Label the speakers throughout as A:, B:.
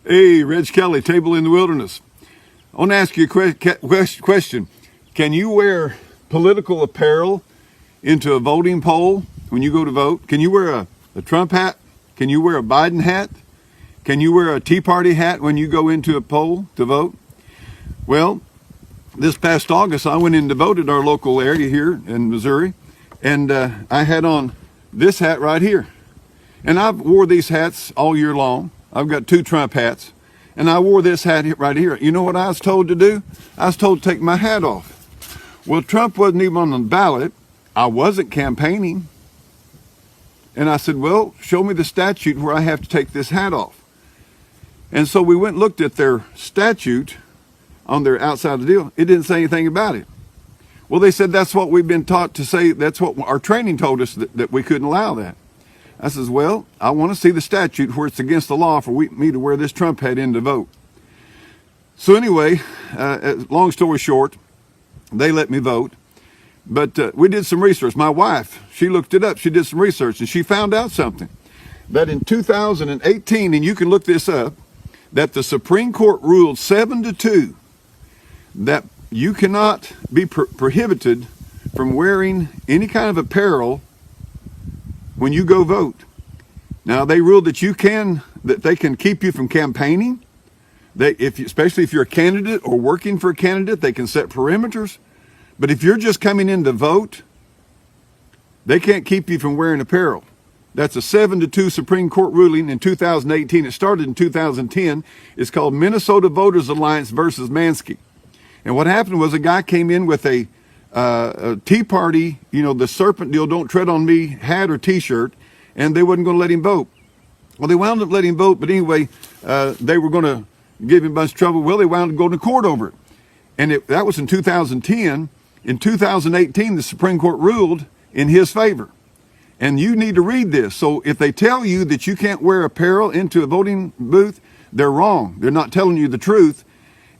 A: Hey, Reg Kelly, Table in the Wilderness. I want to ask you a question. Can you wear political apparel into a voting poll when you go to vote? Can you wear a Trump hat? Can you wear a Biden hat? Can you wear a Tea Party hat when you go into a poll to vote? Well, this past August, I went in to vote at our local area here in Missouri, and I had on this hat right here. And I've wore these hats all year long. I've got 2 Trump hats, and I wore this hat right here. You know what I was told to do? I was told to take my hat off. Well, Trump wasn't even on the ballot. I wasn't campaigning. And I said, well, show me the statute where I have to take this hat off. And so we went and looked at their statute on their outside of the deal. It didn't say anything about it. Well, they said that's what we've been taught to say. That's what our training told us, that we couldn't allow that. I says, well, I want to see the statute where it's against the law for me to wear this Trump hat in to vote. So anyway, long story short, they let me vote. But we did some research. My wife, she looked it up. She did some research, and she found out something. That in 2018, and you can look this up, that the Supreme Court ruled 7-2 that you cannot be prohibited from wearing any kind of apparel when you go vote. Now, they ruled that they can keep you from campaigning. Especially if you're a candidate or working for a candidate, they can set perimeters. But if you're just coming in to vote, they can't keep you from wearing apparel. That's a 7-2 Supreme Court ruling in 2018. It started in 2010. It's called Minnesota Voters Alliance versus Mansky. And what happened was a guy came in with a Tea Party, the serpent deal, don't tread on me hat or T-shirt, and they wasn't going to let him vote. Well, they wound up letting him vote, but anyway, they were going to give him a bunch of trouble. Well, they wound up going to court over it. And that was in 2010. In 2018, the Supreme Court ruled in his favor. And you need to read this. So if they tell you that you can't wear apparel into a voting booth, they're wrong. They're not telling you the truth.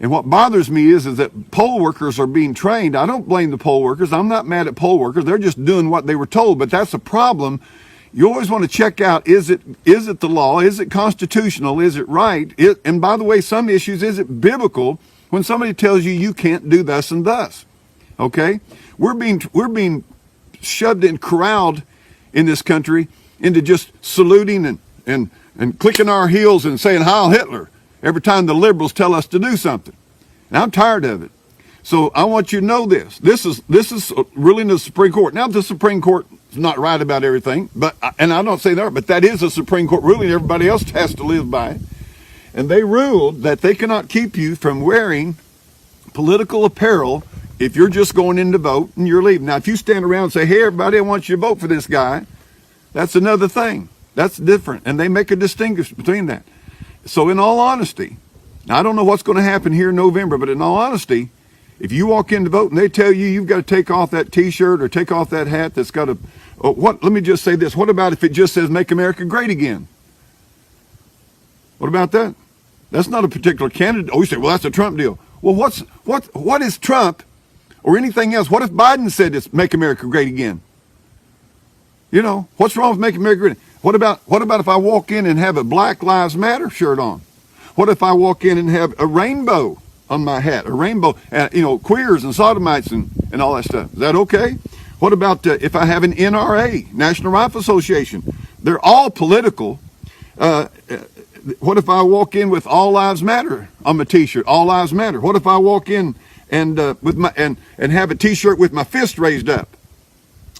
A: And what bothers me is that poll workers are being trained. I don't blame the poll workers. I'm not mad at poll workers. They're just doing what they were told. But that's a problem. You always want to check out, is it the law? Is it constitutional? Is it right? And by the way, some issues, is it biblical when somebody tells you you can't do thus and thus? Okay? We're being shoved and corralled in this country into just saluting and clicking our heels and saying Heil Hitler every time the liberals tell us to do something. And I'm tired of it. So I want you to know this. This is ruling the Supreme Court. Now, the Supreme Court is not right about everything, and I don't say they are, but that is a Supreme Court ruling. Everybody else has to live by it. And they ruled that they cannot keep you from wearing political apparel if you're just going in to vote and you're leaving. Now, if you stand around and say, hey, everybody, I want you to vote for this guy, that's another thing. That's different. And they make a distinction between that. So in all honesty, now I don't know what's going to happen here in November, but in all honesty, if you walk in to vote and they tell you you've got to take off that T-shirt or take off that hat that's got let me just say this. What about if it just says Make America Great Again? What about that? That's not a particular candidate. Oh, you say, well, that's a Trump deal. Well, what is Trump or anything else? What if Biden said it's Make America Great Again? What's wrong with Make America Great? What about if I walk in and have a Black Lives Matter shirt on? What if I walk in and have a rainbow on my hat, a rainbow, queers and sodomites and all that stuff? Is that okay? What about if I have an NRA, National Rifle Association? They're all political. What if I walk in with All Lives Matter on my T-shirt? All Lives Matter. What if I walk in and have a T-shirt with my fist raised up?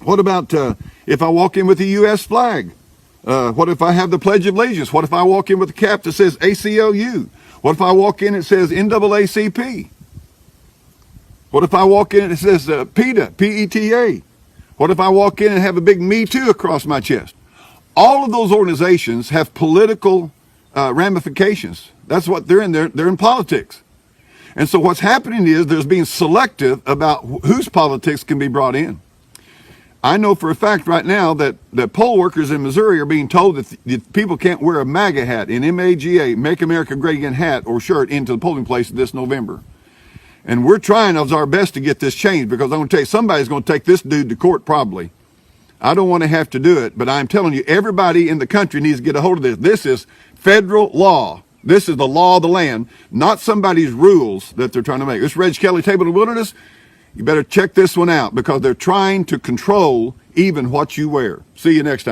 A: What about if I walk in with the U.S. flag? What if I have the Pledge of Allegiance? What if I walk in with a cap that says ACLU? What if I walk in and it says NAACP? What if I walk in and it says PETA, P-E-T-A? What if I walk in and have a big Me Too across my chest? All of those organizations have political ramifications. That's what they're in. They're in politics. And so what's happening is there's being selective about whose politics can be brought in. I know for a fact right now that poll workers in Missouri are being told that people can't wear a MAGA hat, an M-A-G-A, Make America Great Again hat or shirt into the polling place this November. And we're trying our best to get this changed, because I'm going to tell you, somebody's going to take this dude to court probably. I don't want to have to do it, but I'm telling you, everybody in the country needs to get a hold of this. This is federal law. This is the law of the land, not somebody's rules that they're trying to make. This Reg Kelly Table in the Wilderness, you better check this one out because they're trying to control even what you wear. See you next time.